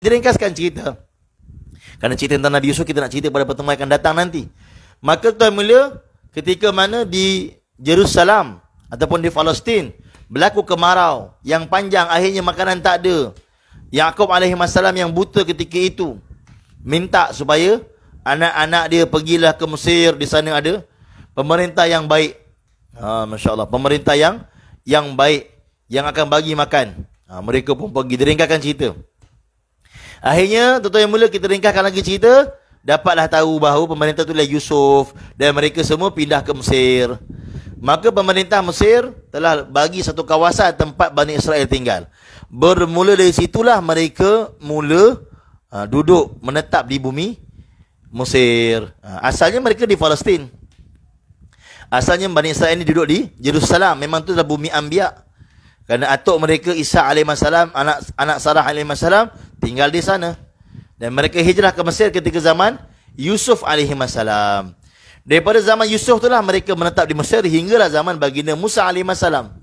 Diringkaskan cerita. Kerana cerita tentang Nabi Yusuf kita nak cerita pada pertemuan akan datang nanti. Maka tuan mulia, ketika mana di Jerusalem ataupun di Palestin berlaku kemarau yang panjang, akhirnya makanan tak ada. Yaqub alaihissalam yang buta ketika itu minta supaya anak-anak dia pergilah ke Mesir, di sana ada pemerintah yang baik. Masya-Allah, pemerintah yang baik yang akan bagi makan. Mereka pun pergi, diringkaskan cerita. Akhirnya tuan-tuan yang mulia, kita ringkaskan lagi cerita, dapatlah tahu bahawa pemerintah tu adalah Yusuf dan mereka semua pindah ke Mesir. Maka pemerintah Mesir telah bagi satu kawasan tempat Bani Israel tinggal. Bermula dari situlah mereka mula duduk menetap di bumi Mesir. Asalnya mereka di Palestin. Asalnya Bani Israel ini duduk di Jerusalem. Memang tu adalah bumi Anbiya. Kerana atuk mereka Isa alaihissalam, anak Sarah alaihissalam tinggal di sana. Dan mereka hijrah ke Mesir ketika zaman Yusuf alaihissalam. Daripada zaman Yusuf itulah mereka menetap di Mesir hinggalah zaman baginda Musa alaihissalam.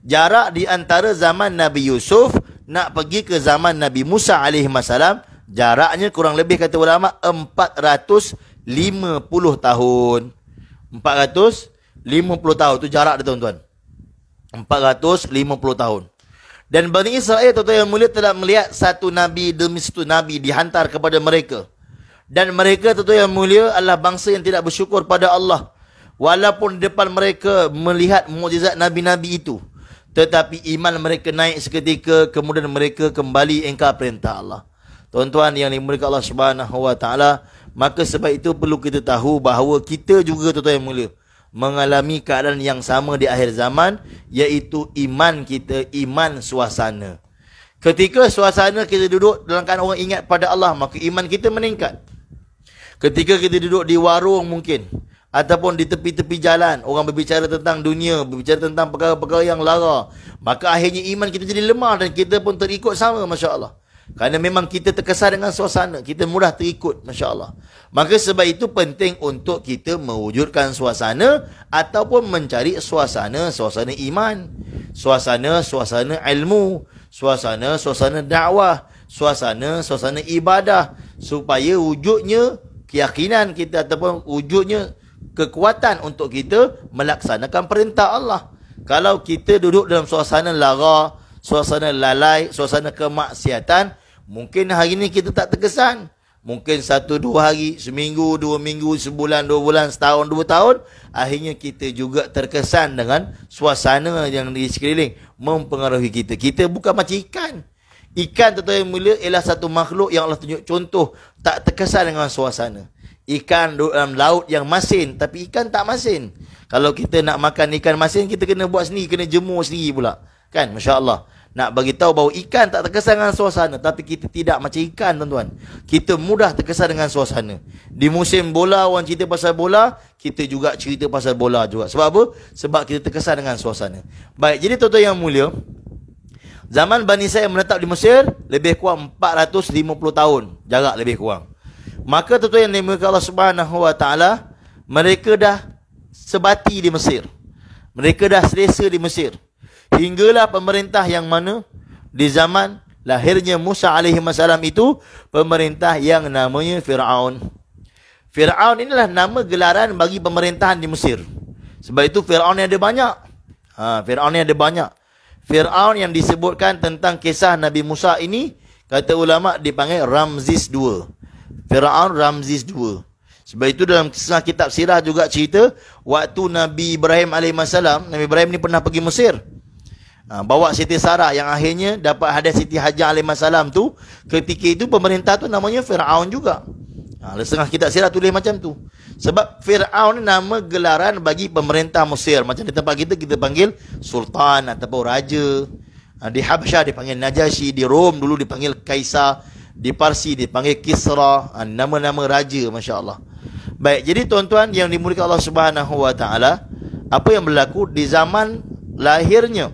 Jarak di antara zaman Nabi Yusuf nak pergi ke zaman Nabi Musa alaihissalam, jaraknya kurang lebih kata ulama 450 tahun. 450 tahun tu jarak dia tuan-tuan. 450 tahun. Dan Bani Israel tuan-tuan yang mulia telah melihat satu nabi demi satu nabi dihantar kepada mereka. Dan mereka tuan-tuan yang mulia adalah bangsa yang tidak bersyukur pada Allah. Walaupun depan mereka melihat mukjizat nabi-nabi itu, tetapi iman mereka naik seketika, kemudian mereka kembali ingkar perintah Allah. Tuan-tuan yang dimuliakan Allah Subhanahu wa taala, maka sebab itu perlu kita tahu bahawa kita juga tuan-tuan yang mulia mengalami keadaan yang sama di akhir zaman, iaitu iman kita, iman suasana. Ketika suasana kita duduk dalam keadaan orang ingat pada Allah, maka iman kita meningkat. Ketika kita duduk di warung mungkin, ataupun di tepi-tepi jalan, orang berbicara tentang dunia, berbicara tentang perkara-perkara yang lara, maka akhirnya iman kita jadi lemah dan kita pun terikut sama, Masya Allah. Kerana memang kita terkesan dengan suasana, kita mudah terikut, Masya Allah. Maka sebab itu penting untuk kita mewujudkan suasana ataupun mencari suasana iman, suasana ilmu, suasana dakwah, suasana ibadah, supaya wujudnya keyakinan kita ataupun wujudnya kekuatan untuk kita melaksanakan perintah Allah. Kalau kita duduk dalam suasana lara, suasana lalai, suasana kemaksiatan, mungkin hari ini kita tak terkesan. Mungkin 1-2 hari, seminggu, 2 minggu, sebulan, 2 bulan, setahun, 2 tahun, akhirnya kita juga terkesan dengan suasana yang di sekeliling mempengaruhi kita. Kita bukan macam ikan. Ikan tuan-tuan yang mulia ialah satu makhluk yang Allah tunjuk contoh tak terkesan dengan suasana. Ikan duduk dalam laut yang masin, tapi ikan tak masin. Kalau kita nak makan ikan masin, kita kena buat sendiri, kena jemur sendiri pula. Kan? Masya Allah. Nak bagi tahu bahawa ikan tak terkesan dengan suasana, tapi kita tidak macam ikan tuan-tuan. Kita mudah terkesan dengan suasana. Di musim bola, orang cerita pasal bola, kita juga cerita pasal bola juga. Sebab apa? Sebab kita terkesan dengan suasana. Baik, jadi tuan-tuan yang mulia, zaman Bani Israel menetap di Mesir lebih kurang 450 tahun, jarak lebih kurang. Maka tuan-tuan yang dimuliakan Allah Subhanahu wa taala, mereka dah sebati di Mesir. Mereka dah selesa di Mesir. Hinggalah pemerintah yang mana di zaman lahirnya Musa alaihissalam itu, pemerintah yang namanya Fir'aun. Fir'aun inilah nama gelaran bagi pemerintahan di Mesir. Sebab itu Fir'aun yang ada banyak. Fir'aun yang ada banyak. Fir'aun yang disebutkan tentang kisah Nabi Musa ini, kata ulama dipanggil Ramzis II. Fir'aun Ramzis II. Sebab itu dalam kisah kitab sirah juga cerita, waktu Nabi Ibrahim alaihissalam, Nabi Ibrahim ni pernah pergi Mesir. Bawa Siti Sarah yang akhirnya dapat hadiah Siti Hajar alaihissalam tu, ketika itu pemerintah tu namanya Fir'aun juga. Setengah kitab sirah tulis macam tu. Sebab Fir'aun nama gelaran bagi pemerintah Mesir. Macam di tempat kita panggil Sultan ataupun Raja. Di Habsyah dipanggil Najasyi, di Rom dulu dipanggil Kaisar, di Parsi dipanggil Kisra. Nama-nama Raja, Masya Allah. Baik, jadi tuan-tuan yang dimuliakan Allah Subhanahu wa taala, apa yang berlaku di zaman lahirnya,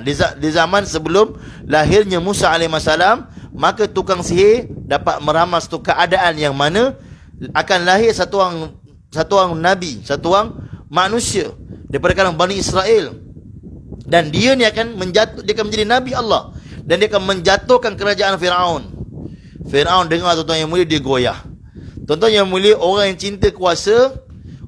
di zaman sebelum lahirnya Musa alaihissalam, maka tukang sihir dapat meramal satu keadaan yang mana akan lahir satu orang nabi, satu orang manusia daripada kalangan Bani Israel, dan dia ni akan menjadi nabi Allah, dan dia akan menjatuhkan kerajaan Firaun. Firaun dengar tuan-tuan yang mulia, dia goyah. Tuan-tuan yang mulia, orang yang cinta kuasa,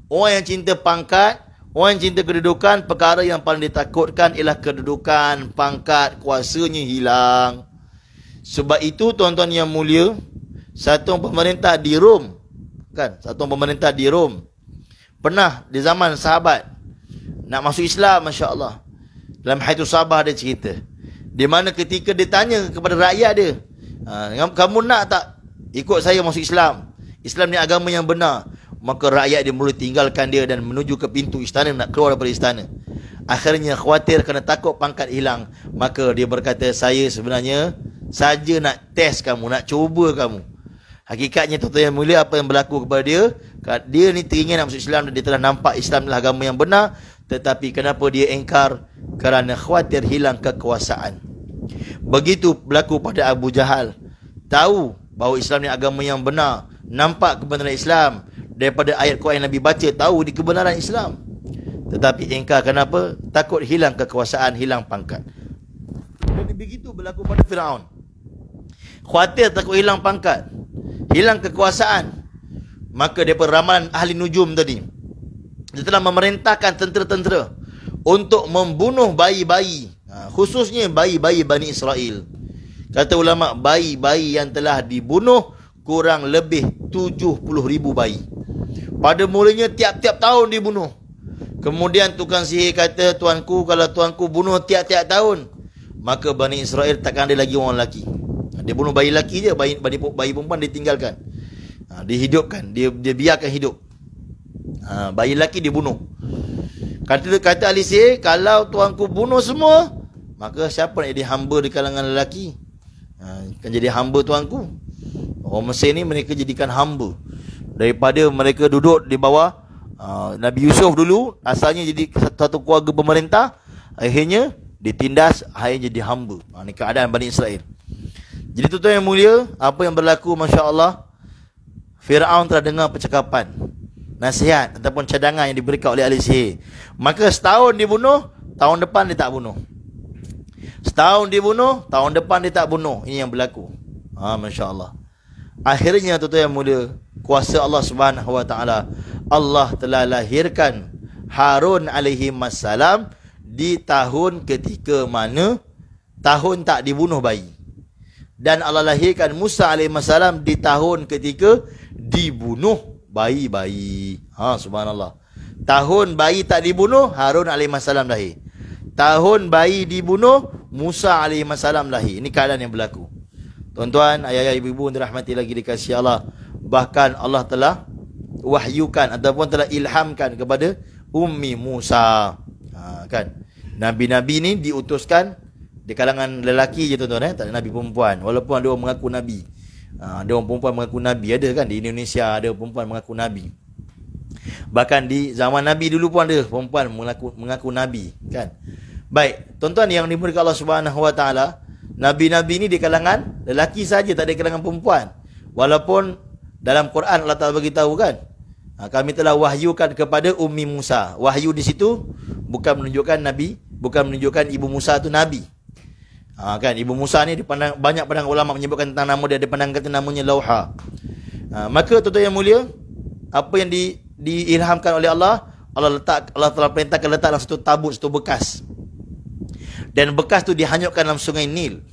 orang yang cinta pangkat, orang yang cinta kedudukan, perkara yang paling ditakutkan ialah kedudukan, pangkat, kuasanya hilang. Sebab itu tuan-tuan yang mulia, satu pemerintah di Rom, kan, satu pemerintah di Rom pernah di zaman sahabat nak masuk Islam, masya-Allah. Dalam Haidus Sabah ada cerita di mana ketika dia tanya kepada rakyat dia, kamu nak tak ikut saya masuk Islam? Islam ni agama yang benar. Maka rakyat dia mula tinggalkan dia dan menuju ke pintu istana, nak keluar daripada istana. Akhirnya khawatir kerana takut pangkat hilang, maka dia berkata, saya sebenarnya saja nak test kamu, nak cuba kamu. Hakikatnya tuan-tuan yang mulia, apa yang berlaku kepada dia, dia ni teringin nak masuk Islam dan dia telah nampak Islam adalah agama yang benar, tetapi kenapa dia engkar? Kerana khawatir hilang kekuasaan. Begitu berlaku pada Abu Jahal. Tahu bahawa Islam ni agama yang benar, nampak kebenaran Islam daripada ayat Quran yang Nabi baca, tahu di kebenaran Islam, tetapi engkar kenapa? Takut hilang kekuasaan, hilang pangkat. Dan begitu berlaku pada Firaun. Khawatir takut hilang pangkat, hilang kekuasaan. Maka daripada ramalan ahli nujum tadi, dia telah memerintahkan tentera-tentera untuk membunuh bayi-bayi, khususnya bayi-bayi Bani Israel. Kata ulama, bayi-bayi yang telah dibunuh kurang lebih 70,000 bayi. Pada mulanya tiap-tiap tahun dibunuh. Kemudian tukang sihir kata, tuanku, kalau tuanku bunuh tiap-tiap tahun, maka Bani Israel takkan ada lagi orang lelaki. Dia bunuh bayi lelaki je, bayi perempuan ditinggalkan, dihidupkan, dia biarkan hidup. Bayi lelaki dibunuh. Kata ahli sihir, kalau tuanku bunuh semua, maka siapa nak jadi hamba di kalangan lelaki? Kan jadi hamba tuanku. Orang Mesir ni mereka jadikan hamba. Daripada mereka duduk di bawah Nabi Yusuf dulu, asalnya jadi satu keluarga pemerintah, akhirnya ditindas, akhirnya jadi hamba. Ini keadaan Bani Israel. Jadi tuan-tuan yang mulia, apa yang berlaku, Masya Allah, Firaun telah dengar percakapan, nasihat ataupun cadangan yang diberikan oleh ahli sihir. Maka setahun dibunuh, tahun depan dia tak bunuh. Setahun dibunuh, tahun depan dia tak bunuh. Ini yang berlaku. Masya Allah. Akhirnya tuan-tuan yang mulia, kuasa Allah Subhanahu Wa Taala, Allah telah lahirkan Harun alaihi wassalam di tahun ketika mana tahun tak dibunuh bayi. Dan Allah lahirkan Musa alaihi wassalam di tahun ketika dibunuh bayi-bayi. Subhanallah. Tahun bayi tak dibunuh, Harun alaihi wassalam lahir. Tahun bayi dibunuh, Musa alaihi wassalam lahir. Ini keadaan yang berlaku. Tuan-tuan, ayah-ayah, ibu-ibu dirahmati lagi dikasihi Allah, bahkan Allah telah wahyukan ataupun telah ilhamkan kepada Ummi Musa. Kan? Nabi-nabi ni diutuskan di kalangan lelaki je tuan-tuan, tak ada nabi perempuan. Walaupun ada orang mengaku nabi. Ada orang perempuan mengaku nabi, ada kan di Indonesia, ada perempuan mengaku nabi. Bahkan di zaman Nabi dulu pun ada perempuan mengaku nabi, kan? Baik, tuan-tuan yang dimuliakan Allah Subhanahu Wa Taala, nabi-nabi ni di kalangan lelaki saja, tak ada kalangan perempuan. Walaupun dalam Quran Allah Taala beritahu kan, kami telah wahyukan kepada Ummi Musa. Wahyu di situ bukan menunjukkan nabi, bukan menunjukkan ibu Musa tu nabi. Kan ibu Musa ni dipandang, banyak pandang ulama menyebutkan tentang nama dia, ada pandang kata namanya Lauha. Maka tuan-tuan yang mulia, apa yang diilhamkan oleh Allah, Allah telah perintahkan letak dalam satu tabut, satu bekas. Dan bekas tu dihanyutkan dalam sungai Nil.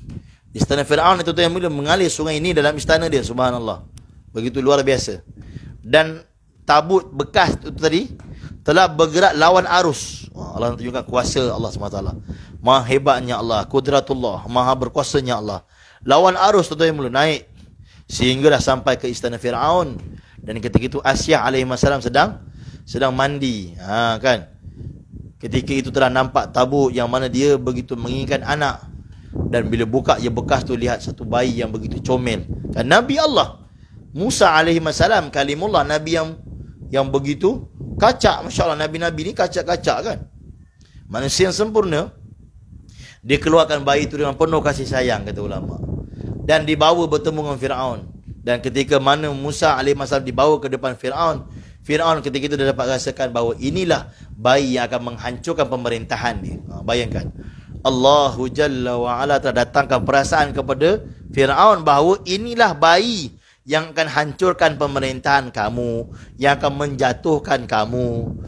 Istana Firaun itu yang mulia mengalir sungai Nil dalam istana dia, subhanallah. Begitu luar biasa. Dan tabut bekas itu tadi telah bergerak lawan arus. Allah tunjukkan kuasa Allah SWT. Maha hebatnya Allah, kudratullah, maha berkuasanya Allah. Lawan arus tuan-tuan yang mulia naik sehinggalah sampai ke istana Firaun. Dan ketika itu Asyah alaihi wasallam sedang mandi. Kan? Ketika itu telah nampak tabut yang mana dia begitu menginginkan anak. Dan bila buka je bekas tu, lihat satu bayi yang begitu comel. Kan Nabi Allah Musa alaihi wasallam, kalimullah, Nabi yang begitu kacak. Masya Allah, Nabi-Nabi ni kacak-kacak kan. Manusia yang sempurna. Dia keluarkan bayi itu dengan penuh kasih sayang, kata ulama. Dan dibawa bertemu dengan Firaun. Dan ketika mana Musa AS dibawa ke depan Firaun, Firaun ketika itu dah dapat rasakan bahawa inilah bayi yang akan menghancurkan pemerintahan dia. Bayangkan, Allahu Jalla wa Ala telah datangkan perasaan kepada Firaun bahawa inilah bayi yang akan hancurkan pemerintahan kamu, yang akan menjatuhkan kamu.